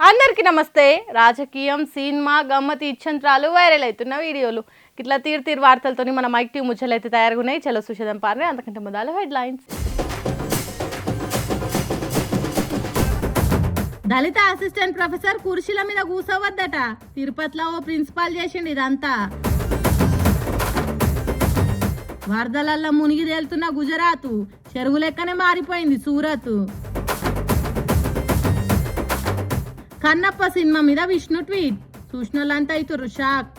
అందరికీ నమస్తే. రాజకీయం, సినిమా, గమ్మతి ఇచ్చంత్రాలు, వైరల్ అవుతున్న వీడియోలు ఇట్లా తీరు వార్తలతో మన మైక్ టీవీ ముచ్చలు అయితే తయారుగా ఉన్నాయి. చలో చూసేద్దాం పారే. అంతకంటే మొదలు హెడ్లైన్స్. దళిత అసిస్టెంట్ ప్రొఫెసర్ కుర్చీల మీద కూసవద్దట. తిరుపతిలో ఓ ప్రిన్సిపాల్ చేసిండు ఇదంతా. వరదలల్లో మునిగి తేలుతున్న గుజరాత్, చెరువు లెక్కనే మారిపోయింది సూరత్. కన్నప్ప సినిమా మీద విష్ణు ట్వీట్, చూసినోళ్ళంతా ఇతురు షాక్.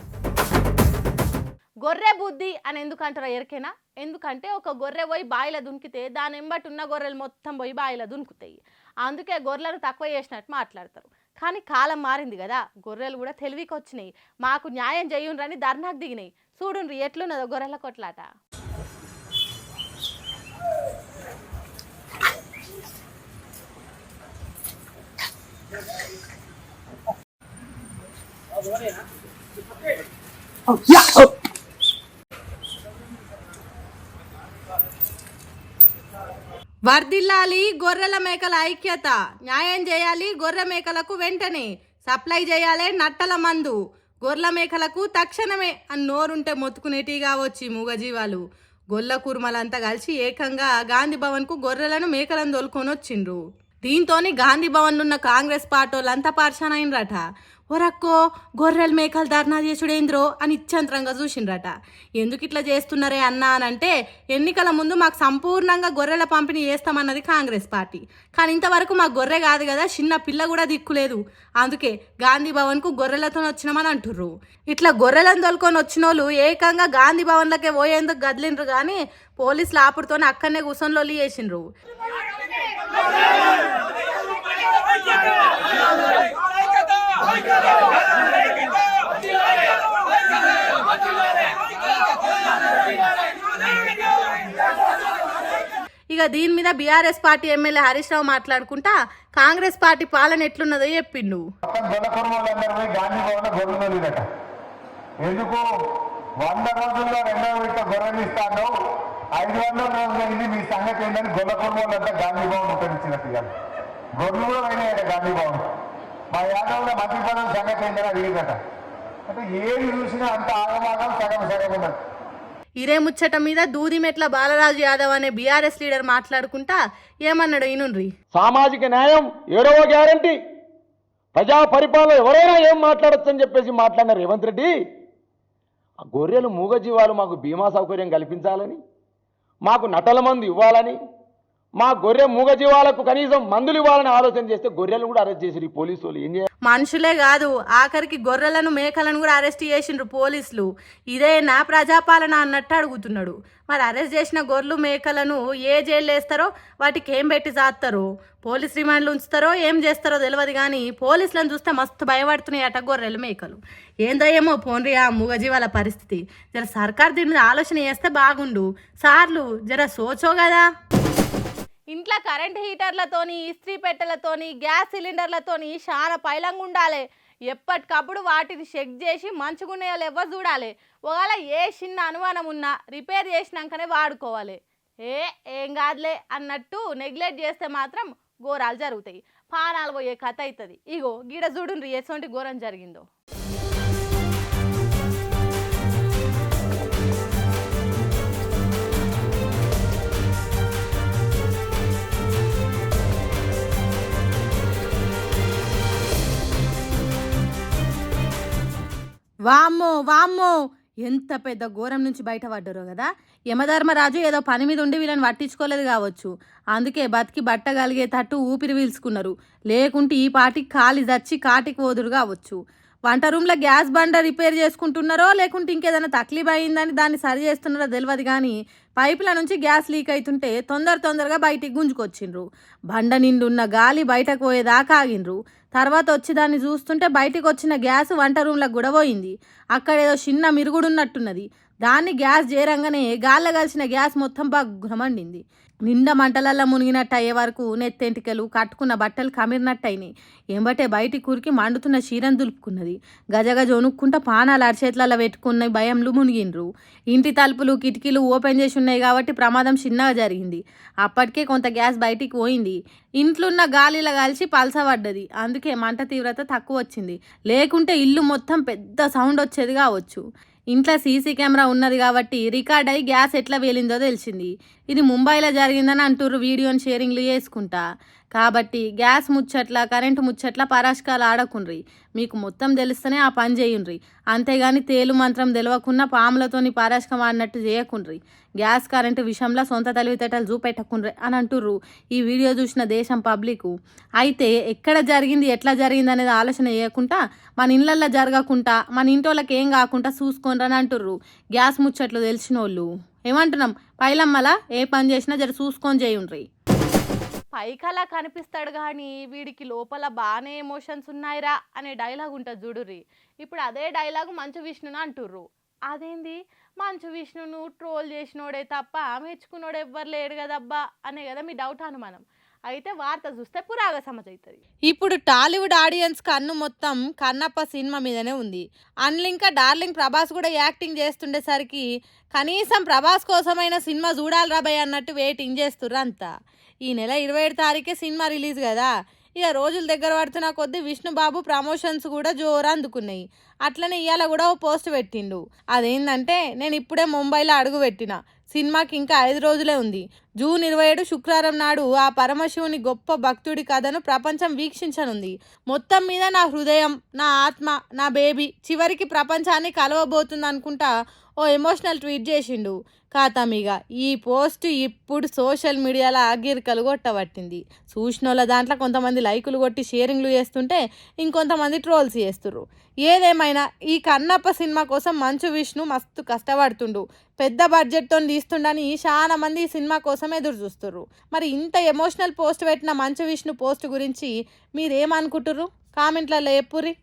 గొర్రె బుద్ధి అని ఎందుకంటారో ఎరికేనా? ఎందుకంటే ఒక గొర్రె పోయి బాయిల దునికితే దాని ఎంబటి ఉన్న గొర్రెలు మొత్తం పోయి బాయిల దునుకుతాయి. అందుకే గొర్రెలను తక్కువ చేసినట్టు మాట్లాడతారు. కానీ కాలం మారింది కదా, గొర్రెలు కూడా తెలివికి వచ్చినాయి. మాకు న్యాయం చేయుండ్రని ధర్నాకు దిగినాయి. చూడుండ్రి ఎట్లున్నదో గొర్రెల కొట్లాట. వర్ధిల్లాలి గొర్రెల మేకల ఐక్యత, న్యాయం చేయాలి గొర్రె మేకలకు వెంటనే, సప్లై చేయాలి నట్టల మందు, గొర్రెల మేకలకు తక్షణమే అని నోరుంటే మొత్తుకునేటిగా వచ్చి మూగజీవాలు గొల్ల కుర్మలంతా కలిసి ఏకంగా గాంధీ భవన్కు గొర్రెలను మేకలను తోలుకొని వచ్చిండ్రు. దీంతోని గాంధీ భవన్లో ఉన్న కాంగ్రెస్ పార్టీ వాళ్ళంతా పార్షానైనరట. ఒరక్కో గొర్రెల మేకలు ధర్నా చేసుడేంద్రో అని ఇచ్చంతరంగా చూసిండ్రట. ఎందుకు ఇట్లా చేస్తున్నారే అన్నా అనంటే, ఎన్నికల ముందు మాకు సంపూర్ణంగా గొర్రెల పంపిణీ చేస్తామన్నది కాంగ్రెస్ పార్టీ. కానీ ఇంతవరకు మాకు గొర్రె కాదు కదా, చిన్న పిల్ల కూడా దిక్కులేదు. అందుకే గాంధీ భవన్కు గొర్రెలతో వచ్చినామని అంటుర్రు. ఇట్లా గొర్రెలను తోలుకొని వచ్చిన వాళ్ళు ఏకంగా గాంధీ భవన్లకే పోయేందుకు గదిలిండ్రు. కానీ పోలీసులు ఆపుడుతోనే అక్కడనే కూర్చొని లొల్లి చేసిండ్రు. ఇక దీని మీద BRS party MLA Harish Rao మాట్లాడుకుంటా కాంగ్రెస్ పార్టీ పాలన ఎట్లున్నదో చెప్పిండు. ఎందుకు 100 రోజుల్లో 2వ విడత గొర్రెలు ఇస్తాను, 500 రోజులైంది, మీ సంగతి ఏంటని గొల్ల కుటుంబాలంతా గాంధీ భవన్ ఉపయోగించినట్టుగా గొర్రెలు కూడా అయినాయట గాంధీ భవన్. మా యాదవ్లో మంత్రి పదవి సంగతి ఏంటని అడిగిందట. అంటే ఏది చూసినా అంత ఆగమాగం సగం ఉన్నది. ఇదే ముచ్చట మీద దూదిమెట్ల బాలరాజు యాదవ్ అనే బీఆర్ఎస్ లీడర్ మాట్లాడుకుంటా ఏమన్నాడు ఈనుండ్రి. సామాజిక న్యాయం 7వ గ్యారంటీ, ప్రజా పరిపాలన ఎవరైనా ఏం మాట్లాడచ్చు అని చెప్పేసి మాట్లాడిన రేవంత్ రెడ్డి, ఆ గొర్రెలు మూగజీవాలు మాకు బీమా సౌకర్యం కల్పించాలని, మాకు నటల మందు ఇవ్వాలని, మా గొర్రె మూగజీవాలకు కనీసం మందులు ఇవ్వాలని ఆలోచన చేస్తే గొర్రెలు కూడా అరెస్ట్ చేసిరు ఈ పోలీసులు. ఏం చేయాలి? మనుషులే కాదు, ఆఖరికి గొర్రెలను మేకలను కూడా అరెస్ట్ చేసిండ్రు పోలీసులు. ఇదే నా ప్రజాపాలన అన్నట్టు అడుగుతున్నాడు. మరి అరెస్ట్ చేసిన గొర్రెలు మేకలను ఏ జైలు వేస్తారో, వాటికి ఏం పెట్టి చేస్తారో, పోలీస్ రిమాండ్లు ఉంచుతారో ఏం చేస్తారో తెలియదు. కానీ పోలీసులను చూస్తే మస్తు భయపడుతున్నాయట గొర్రెలు మేకలు. ఏందో ఏమో పోన్రి ఆ మూగజీవాల పరిస్థితి. జర సర్కార్ దీని మీద ఆలోచన చేస్తే బాగుండు. సార్లు జర సోచో కదా. ఇంట్లో కరెంట్ హీటర్లతోని, ఇస్త్రీ పెట్టెలతోని, గ్యాస్ సిలిండర్లతోని చాలా పైలంగా ఉండాలి. ఎప్పటికప్పుడు వాటిని చెక్ చేసి మంచిగున్నాయో లేవో చూడాలి. ఒకవేళ ఏ చిన్న అనుమానం ఉన్నా రిపేర్ చేసినాకనే వాడుకోవాలి. ఏం కాదులే అన్నట్టు నెగ్లెక్ట్ చేస్తే మాత్రం ఘోరాలు జరుగుతాయి, పానాలు పోయే కథ అవుతుంది. ఇగో గీడ చూడుండ్రి ఎటువంటి ఘోరం జరిగిందో. వామ్మో ఎంత పెద్ద ఘోరం నుంచి బయటపడ్డారో కదా. యమధర్మరాజు ఏదో పని మీద ఉండి వీళ్ళని పట్టించుకోలేదు కావచ్చు. అందుకే బతికి బట్టగలిగేటట్టు ఊపిరి పీల్చుకున్నారు. లేకుంటే ఈ పాటికి కాలి దచ్చి కాటికి పోదురు కావచ్చు. వంట రూమ్లో గ్యాస్ బండ రిపేర్ చేసుకుంటున్నారో లేకుంటే ఇంకేదైనా తక్లీఫ్ అయిందని దాన్ని సరి చేస్తున్నారో తెలియదు. కానీ పైపుల నుంచి గ్యాస్ లీక్ అవుతుంటే తొందరగా బయటికి గుంజుకొచ్చిండ్రు. బండ నిండున్న గాలి బయటకు పోయేదాకా ఆగిండ్రు. తర్వాత వచ్చి దాన్ని చూస్తుంటే బయటికి వచ్చిన గ్యాస్ వంట రూమ్లకు కూడా పోయింది. అక్కడ ఏదో చిన్న మిరుగుడు ఉన్నట్టున్నది. దాన్ని గ్యాస్ చేరంగానే గాల్లో కలిసిన గ్యాస్ మొత్తం బాగా మండింది. నిండా మంటలల్లో మునిగినట్టు అయ్యే వరకు నెత్తెంటికలు కట్టుకున్న బట్టలు కమిరినట్టు అయినాయి. ఎంబటే బయటికి కురికి మండుతున్న చీరను దులుపుకున్నది. గజగజ వణుక్కుంటా పానాలు అరచేతులలో పెట్టుకున్న భయంలు మునిగిండ్రు. ఇంటి తలుపులు కిటికీలు ఓపెన్ చేసి ఉన్నాయి కాబట్టి ప్రమాదం చిన్నగా జరిగింది. అప్పటికే కొంత గ్యాస్ బయటికి పోయింది. ఇంట్లున్న గాలిలో కలిసి పలసబడ్డది. అందుకే మంట తీవ్రత తక్కువ వచ్చింది. లేకుంటే ఇల్లు మొత్తం పెద్ద సౌండ్ వచ్చేది కావచ్చు. ఇంట్లో సీసీ కెమెరా ఉన్నది కాబట్టి రికార్డ్ అయ్యి గ్యాస్ ఎట్లా వేలిందో తెలిసింది. ఇది ముంబైలో జరిగిందని అంటుర్రు వీడియోని షేరింగ్లు చేసుకుంటా. కాబట్టి గ్యాస్ ముచ్చట్ల కరెంటు ముచ్చట్ల పరాష్కాలు ఆడకుండ్రి. మీకు మొత్తం తెలిస్తేనే ఆ పని చేయుండ్రి. అంతేగాని తేలు మంత్రం తెలియకుండా పాములతోని పరాష్కం ఆడినట్టు చేయకుండ్రి. గ్యాస్ కరెంటు విషయంలో సొంత తెలివితేటలు చూపెట్టకుండ్రి అని అంటుర్రు ఈ వీడియో చూసిన దేశం పబ్లిక్. అయితే ఎక్కడ జరిగింది ఎట్లా జరిగింది అనేది ఆలోచన చేయకుండా మన ఇళ్ళల్లో జరగకుండా మన ఇంటోళ్ళకి ఏం కాకుండా చూసుకోండి అని అంటుర్రు గ్యాస్ ముచ్చట్లు తెలిసిన వాళ్ళు. ఏమంటున్నాం, పైలమ్మలా ఏ పని చేసినా జర చూసుకొని చేయుండ్రి. పైకలా కనిపిస్తాడు కానీ వీడికి లోపల బాగానే ఎమోషన్స్ ఉన్నాయిరా అనే డైలాగ్ ఉంటుంది చూడుర్రి. ఇప్పుడు అదే డైలాగు మంచు విష్ణును అంటుర్రు. అదేంది, మంచు విష్ణును ట్రోల్ చేసినోడే తప్ప మెచ్చుకున్నోడు ఎవ్వరు లేడు కదబ్బా అనే కదా మీ డౌట్ అనుమానం. అయితే వార్త చూస్తే పురాగ సమజవుతుంది. ఇప్పుడు టాలీవుడ్ ఆడియన్స్ కన్ను మొత్తం కన్నప్ప సినిమా మీదనే ఉంది. అందులో ఇంకా డార్లింగ్ ప్రభాస్ కూడా యాక్టింగ్ చేస్తుండేసరికి కనీసం ప్రభాస్ కోసమైన సినిమా చూడాలి రాబాయ్ అన్నట్టు వెయిటింగ్ చేస్తుర్రు అంతా. ఈ నెల 27 తారీఖే సినిమా రిలీజ్ కదా. ఇక రోజులు దగ్గర పడుతున్న కొద్దీ విష్ణుబాబు ప్రమోషన్స్ కూడా జోరు అందుకున్నాయి. అట్లనే ఇవాళ కూడా ఓ పోస్ట్ పెట్టిండు. అదేంటంటే, నేను ఇప్పుడే ముంబైలో అడుగు పెట్టిన, సినిమాకి ఇంకా 5 రోజులే ఉంది. జూన్ 27 శుక్రవారం నాడు ఆ పరమశివుని గొప్ప భక్తుడి కథను ప్రపంచం వీక్షించనుంది. మొత్తం మీద నా హృదయం, నా ఆత్మ, నా బేబీ చివరికి ప్రపంచాన్ని కలవబోతుంది అనుకుంటా ఓ ఎమోషనల్ ట్వీట్ చేసిండు. ఖాతామీగా ఈ పోస్ట్ ఇప్పుడు సోషల్ మీడియాలో ఆగిరికలు కొట్టబట్టింది. చూసినోళ్ళ దాంట్లో కొంతమంది లైకులు కొట్టి షేరింగ్లు చేస్తుంటే ఇంకొంతమంది ట్రోల్స్ చేస్తుర్రు. ఏదేమైనా ఈ కన్నప్ప సినిమా కోసం మంచు విష్ణు మస్తు కష్టపడుతుండు. పెద్ద బడ్జెట్తో తీస్తుండని చాలా మంది ఈ సినిమా కోసం ఎదురు చూస్తుర్రు. మరి ఇంత ఎమోషనల్ పోస్ట్ పెట్టిన మంచు విష్ణు పోస్ట్ గురించి మీరేమనుకుంటుర్రు? కామెంట్లలో చెప్పుర్రి.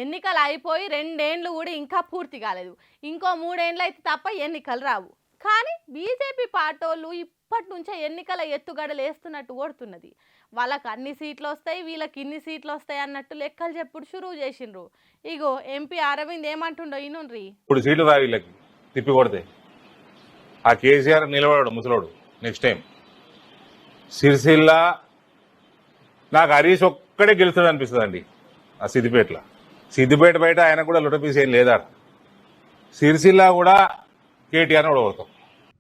ఎన్నికలు అయిపోయి 2 ఏళ్ళు కూడా ఇంకా పూర్తి కాలేదు. ఇంకో 3 ఏళ్ళు అయితే తప్ప ఎన్నికలు రావు. కానీ బీజేపీ పార్టోళ్ళు ఇప్పటి నుంచే ఎన్నికల ఎత్తుగడలు వేస్తున్నట్టు ఓడుతున్నది. వాళ్ళకి అన్ని సీట్లు వస్తాయి, వీళ్ళకి ఇన్ని సీట్లు వస్తాయి అన్నట్టు లెక్కలు చెప్పుడు షురువు చేసిండ్రు. ఇగో ఎంపీ అరవింద్ ఏమంటుండో ఇనుండ్రి. ఇప్పుడు సీట్లు రావు వీళ్ళకి, తిప్పి కొడితే. ఆ కేసీఆర్ నిలబడాడు ముసలోడు నెక్స్ట్ టైం. సిరిసిల్ల నాకు హరీష్ ఒక్కడే గెలుస్తాడు అనిపిస్తుంది అండి. ఆ సిద్దిపేట బయట ఆయన కూడా లుటపీస్ ఏం లేదా. సిరిసిల్ల కూడా కేటీఆర్ ఓడగొడతాం.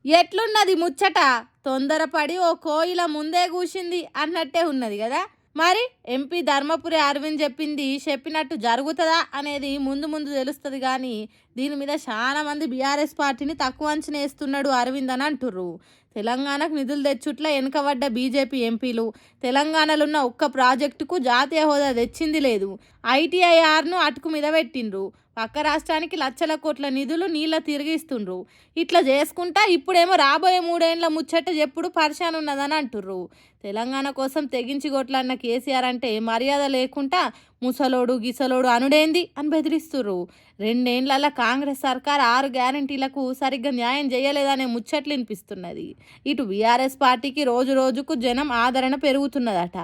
ఎట్లున్నది ముచ్చట? తొందరపడి ఓ కోయిల ముందే కూసింది అన్నట్టే ఉన్నది కదా. మరి ఎంపీ ధర్మపురి అరవింద్ చెప్పినట్టు జరుగుతుందా అనేది ముందు తెలుస్తుంది. కానీ దీని మీద చాలా మంది బీఆర్ఎస్ పార్టీని తక్కువ అంచనా వేస్తున్నాడు అరవింద్ అని అంటుర్రు. తెలంగాణకు నిధులు తెచ్చుట్ల వెనుకబడ్డ బీజేపీ ఎంపీలు తెలంగాణలో ఉన్న ఒక్క ప్రాజెక్టుకు జాతీయ హోదా తెచ్చింది లేదు. ITIRను అటుకు మీద పెట్టిండ్రు. పక్క రాష్ట్రానికి లక్షల కోట్ల నిధులు నీళ్ళ తిరిగిస్తుండ్రు. ఇట్లా చేసుకుంటా ఇప్పుడేమో రాబోయే 3 ఏళ్ల ముచ్చట ఎప్పుడు పరిశాన్ ఉన్నదని అంటుర్రు. తెలంగాణ కోసం తెగించి కొట్లాడిన కేసీఆర్ అంటే మర్యాద లేకుండా ముసలోడు గిసలోడు అనుడేంది అని బెదిరిస్తుర్రు. 2 ఏళ్ల కాంగ్రెస్ సర్కార్ 6 గ్యారంటీలకు సరిగ్గా న్యాయం చేయలేదనే ముచ్చట్లు వినిపిస్తున్నది. ఇటు బీఆర్ఎస్ పార్టీకి రోజు రోజుకు జనం ఆదరణ పెరుగుతున్నదట.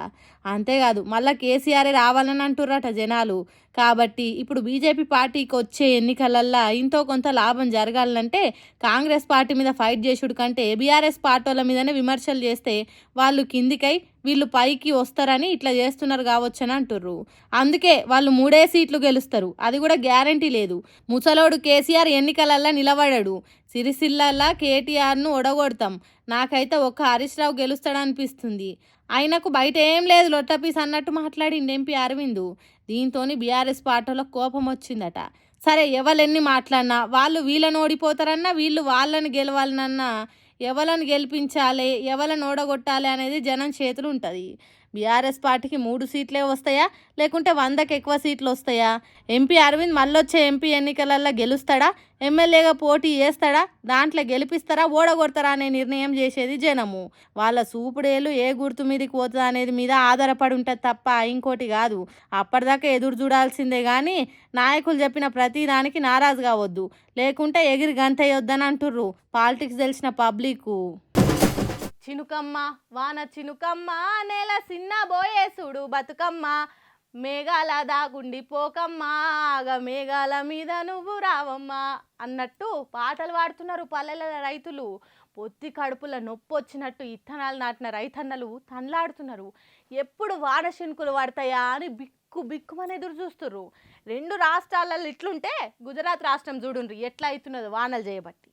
అంతేకాదు మళ్ళా కేసీఆర్ రావాలని అంటుర్రట జనాలు. కాబట్టి ఇప్పుడు బీజేపీ పార్టీకి వచ్చే ఎన్నికలల్లో ఇంతో కొంత లాభం జరగాలంటే కాంగ్రెస్ పార్టీ మీద ఫైట్ చేసుడు కంటే బీఆర్ఎస్ పార్టీల మీదనే విమర్శలు చేస్తే వాళ్ళు కిందికై వీళ్ళు పైకి వస్తారని ఇట్లా చేస్తున్నారు కావచ్చని అంటుర్రు. అందుకే వాళ్ళు 3 సీట్లు గెలుస్తారు, అది కూడా గ్యారంటీ లేదు. ముసలోడు కేసీఆర్ ఎన్నికలల్లో నిలబడాడు. సిరిసిల్లల్లా కేటీఆర్ను ఒడగొడతాం. నాకైతే ఒక్క హరీష్ రావు గెలుస్తాడనిపిస్తుంది. ఆయనకు బయట ఏం లేదు లొట్టపీస్ అన్నట్టు మాట్లాడిండు ఎంపీ అరవింద్. దీంతో బీఆర్ఎస్ పార్టీలకు కోపం వచ్చిందట. సరే ఎవరెన్ని మాట్లాడినా వాళ్ళు వీళ్ళని ఓడిపోతారన్నా వీళ్ళు వాళ్ళని గెలవాలనన్నా ఎవరిని గెలిపించాలి ఎవరిని ఓడగొట్టాలి అనేది జనం చేతులు ఉంటుంది. బీఆర్ఎస్ పార్టీకి 3 సీట్లే వస్తాయా లేకుంటే 100కి ఎక్కువ సీట్లు వస్తాయా? ఎంపీ అరవింద్ మళ్ళొచ్చే ఎంపీ ఎన్నికలలో గెలుస్తాడా? ఎమ్మెల్యేగా పోటీ చేస్తాడా? దాంట్లో గెలిపిస్తారా ఓడగొడతారా అనే నిర్ణయం చేసేది జనము. వాళ్ళ సూపుడేలు ఏ గుర్తు మీదకి పోతుందా అనేది మీద ఆధారపడి ఉంటుంది తప్ప ఇంకోటి కాదు. అప్పటిదాకా ఎదురు చూడాల్సిందే కానీ నాయకులు చెప్పిన ప్రతి దానికి నారాజు కావద్దు, లేకుంటే ఎగిరి గంతయ్యొద్దని అంటుర్రు పాలిటిక్స్ తెలిసిన పబ్లిక్. చినుకమ్మ వాన చినుకమ్మ నేల సిన్న బోయేసుడు బతుకమ్మ మేఘాల దాగుండి పోకమ్మ ఆగ మేఘాల మీద నువ్వు రావమ్మ అన్నట్టు పాటలు పాడుతున్నారు పల్లెల రైతులు. పొత్తి కడుపుల నొప్పి వచ్చినట్టు ఇత్తనాలు నాటిన రైతన్నలు తన్లాడుతున్నారు. ఎప్పుడు వాన శినుకులు పడతాయా అని బిక్కుమని ఎదురు చూస్తున్నారు. 2 రాష్ట్రాలలో ఇట్లుంటే గుజరాత్ రాష్ట్రం చూడుండ్రి ఎట్లా అవుతున్నదో వానలు చేయబట్టి.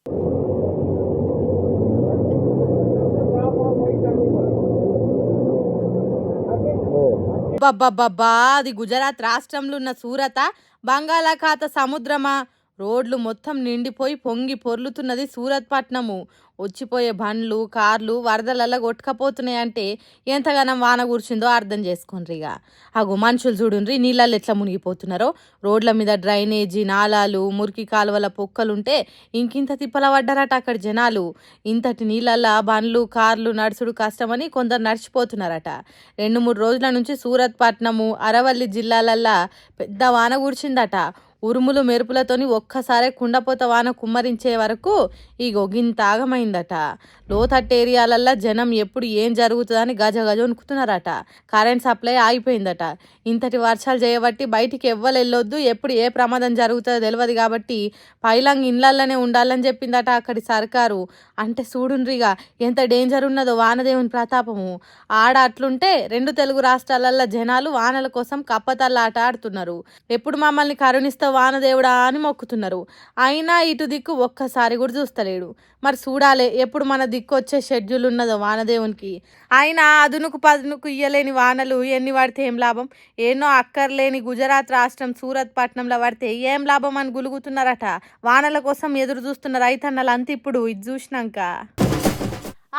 అబ్బబ్బబ్బా, అది గుజరాత్ రాష్ట్రంలో ఉన్న సూరత బంగాళాఖాత సముద్రమా? రోడ్లు మొత్తం నిండిపోయి పొంగి పొర్లుతున్నది సూరత్ పట్నము. వచ్చిపోయే బండ్లు కార్లు వరదలల్ల కొట్టుకపోతున్నాయంటే ఎంతగానం వాన కూర్చుందో అర్థం చేసుకోండి. ఇక అగో మనుషులు చూడుండ్రి నీళ్ళల్లో ఎట్లా మునిగిపోతున్నారో. రోడ్ల మీద డ్రైనేజీ నాలాలు మురికి కాలువల పొక్కలుంటే ఇంకింత తిప్పల పడ్డారట అక్కడ జనాలు. ఇంతటి నీళ్ళల్లో బండ్లు కార్లు నడుచుడు కష్టమని కొందరు నడిచిపోతున్నారట. 2-3 రోజుల నుంచి సూరత్ పట్నము అరవల్లి జిల్లాలల్లా పెద్ద వాన కూర్చిందట. ఉరుములు మెరుపులతోని ఒక్కసారే కుండపోత వాన కుమ్మరించే వరకు ఈ గొగింత ఆగమైందట. లోతట్టు ఏరియాలల్లో జనం ఎప్పుడు ఏం జరుగుతుందని గజ వణుకుతున్నారట. Current supply ఆగిపోయిందట. ఇంతటి వర్షాలు చేయబట్టి బయటికి ఎవ్వరు వెళ్ళొద్దు, ఎప్పుడు ఏ ప్రమాదం జరుగుతుందో తెలియదు కాబట్టి పైలంగ్ ఇళ్ళల్లోనే ఉండాలని చెప్పిందట అక్కడి సర్కారు. అంటే చూడుండ్రిగా ఎంత డేంజర్ ఉన్నదో వానదేవుని ప్రతాపము. ఆడ అట్లుంటే 2 తెలుగు రాష్ట్రాలల్లో జనాలు వానల కోసం కప్పతల్లాట ఆడుతున్నారు. ఎప్పుడు మమ్మల్ని కరుణిస్తా వానదేవుడా అని మొక్కుతున్నారు. అయినా ఇటు దిక్కు ఒక్కసారి కూడా చూస్తలేడు. మరి చూడాలి ఎప్పుడు మన దిక్కు వచ్చే షెడ్యూల్ ఉన్నదో వానదేవునికి. అయినా అదునుకు పదునుకు ఇయ్యలేని వానలు ఎన్ని పడితే ఏం లాభం? ఎన్నో అక్కర్లేని గుజరాత్ రాష్ట్రం సూరత్ పట్నంలో పడితే ఏం లాభం అని గులుగుతున్నారట. వానల కోసం ఎదురు చూస్తున్న రైతన్నలు అంత ఇప్పుడు ఇది చూసినాక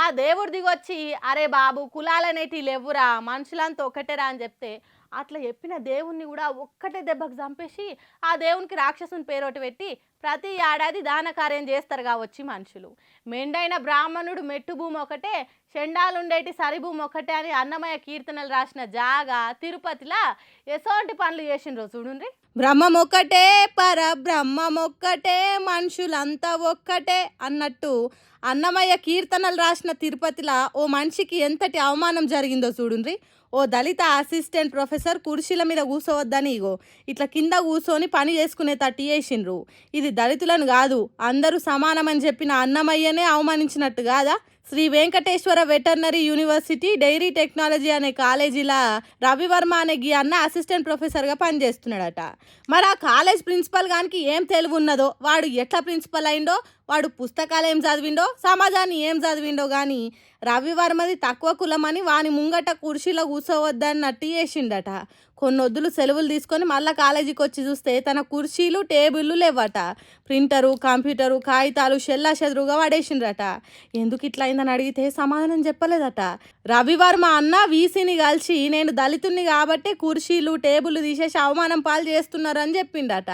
ఆ దేవుడి దిగొచ్చి అరే బాబు కులాలనేటి లేవురా మనుషులంతా ఒకటేరా అని చెప్తే అట్లా చెప్పిన దేవుణ్ణి కూడా ఒక్కటే దెబ్బకు చంపేసి ఆ దేవునికి రాక్షసుని పేరోటి పెట్టి ప్రతి ఏడాది దాన కార్యం చేస్తారు కావచ్చి మనుషులు. మెండైన బ్రాహ్మణుడు మెట్టు భూమి ఒకటే చెండాలుండేటి సరిభూమి ఒకటే అని అన్నమయ్య కీర్తనలు రాసిన జాగా తిరుపతిలా ఎసోంటి పనులు చేసిండ్రో చూడుండ్రి. బ్రహ్మం ఒక్కటే పరబ్రహ్మం ఒక్కటే మనుషులంతా ఒక్కటే అన్నట్టు అన్నమయ్య కీర్తనలు రాసిన తిరుపతిలా ఓ మనిషికి ఎంతటి అవమానం జరిగిందో చూడుండ్రి. ఓ దళిత అసిస్టెంట్ ప్రొఫెసర్ కుర్చీల మీద కూర్చోవద్దని ఇగో ఇట్లా కింద కూర్చొని పని చేసుకునే తట్టి చేసిండ్రు. ఇది దళితులను కాదు అందరూ సమానమని చెప్పిన అన్నమయ్యనే అవమానించినట్టు కాదా? Sri Venkateswara veterinary university dairy technology అనే కాలేజీలా రవివర్మ అనే అన్న అసిస్టెంట్ ప్రొఫెసర్గా పనిచేస్తున్నాడట. మరి ఆ కాలేజ్ ప్రిన్సిపల్ గానికి ఏం తెలివి ఉన్నదో, వాడు ఎట్లా ప్రిన్సిపల్ అయిండో, వాడు పుస్తకాలు ఏం చదివిండో సమాజాన్ని ఏం చదివిండో కానీ రవివర్మది తక్కువ కులమని వాని ముంగట కుర్చీలో కూర్చోవద్దన్నట్టు చేసిండట. కొన్నొద్దులు సెలవులు తీసుకొని మళ్ళీ కాలేజీకి వచ్చి చూస్తే తన కుర్చీలు టేబుళ్ళు లేవట. ప్రింటరు కంప్యూటరు కాగితాలు షెల్లా చెదురుగా పడేసిండ్రట. ఎందుకు ఇట్లా అయిందని అడిగితే సమాధానం చెప్పలేదట. రవివర్మ అన్న వీసీని కలిసి నేను దళితుణ్ణి కాబట్టి కుర్చీలు టేబుల్ తీసేసి అవమానం పాలు చేస్తున్నారని చెప్పిండట.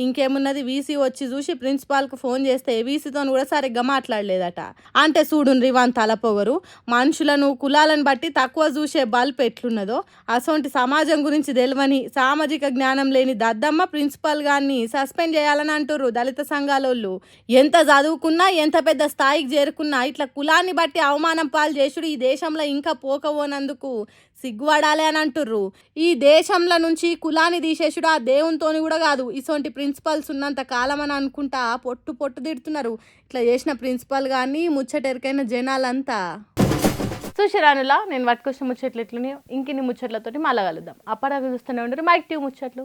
ఇంకేమున్నది వీసీ వచ్చి చూసి ప్రిన్సిపాల్కు ఫోన్ చేస్తే వీసీతో కూడా సరిగ్గా మాట్లాడలేదట. అంటే చూడుండ్రి వాని తలపొగరు. మనుషులను కులాలను బట్టి తక్కువ చూసే బల్బ్ ఎట్లున్నదో అసొంటి సమాజం గురించి తెలియని సామాజిక జ్ఞానం లేని దద్దమ్మ ప్రిన్సిపల్ గారిని సస్పెండ్ చేయాలని అంటుర్రు దళిత సంఘాలోళ్ళు. ఎంత చదువుకున్నా ఎంత పెద్ద స్థాయికి చేరుకున్నా ఇట్లా కులాన్ని బట్టి అవమానం పాలు చేసుడు ఈ దేశంలో ఇంకా పోకపోనందుకు సిగ్గుపడాలి అని అంటుర్రు. ఈ దేశంలో నుంచి కులాన్ని తీసేసుడు ఆ దేవునితోని కూడా కాదు, ఇసొంటి ప్రిన్సిపల్స్ ఉన్నంత కాలం అని అనుకుంటా పొట్టు తిడుతున్నారు. ఇట్లా చేసిన ప్రిన్సిపల్ కానీ ముచ్చటెరికైన జనాలంతా. చూసిరానులా నేను పట్టుకొచ్చిన ముచ్చట్లు ఎట్లున్నాయో ఇంకిన్ని ముచ్చట్లతోటి మళ్ళా కలుద్దాం. అప్పటిదాకా చూస్తూనే ఉండరు మైక్ టీవీ ముచ్చట్లు.